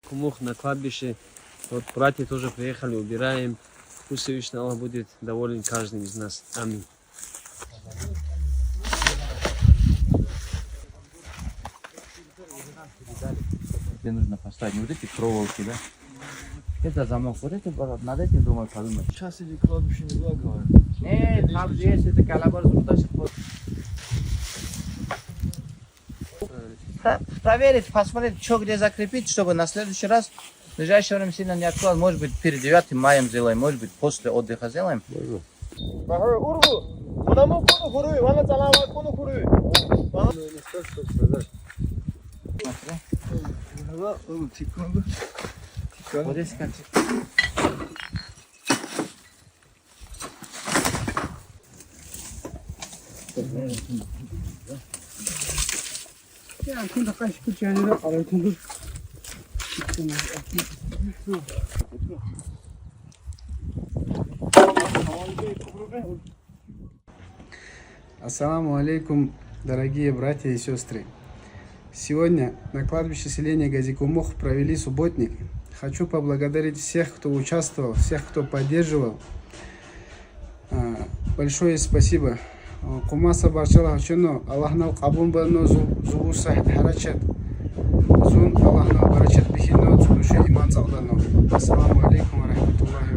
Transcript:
Кумух на кладбище. Вот братья тоже приехали, убираем. Пусть Всевышний Аллах будет доволен каждым из нас. Аминь. Тебе нужно поставить не вот эти проволоки, да? Это замок, вот это над этим думаю подумать. Сейчас эти кладбища не благовают. Нет, там здесь это калабар зубдашек. Проверить, посмотреть, что где закрепить, чтобы на следующий раз, в ближайшее время сильно не откладывать. Может быть, перед 9 маем сделаем, может быть, после отдыха сделаем. Вот здесь как. Ассаламу алейкум, дорогие братья и сестры. Сегодня на кладбище селения Газикумух провели субботник. Хочу поблагодарить всех, кто участвовал, всех, кто поддерживал. Большое спасибо. Кумаса барчалах чуно, Аллахнал кабун бано зубу сахид харачат. Зун Аллахнал барачат бихино, зубуше иман загдано. Ассаламу алейкум ва рахматуллахи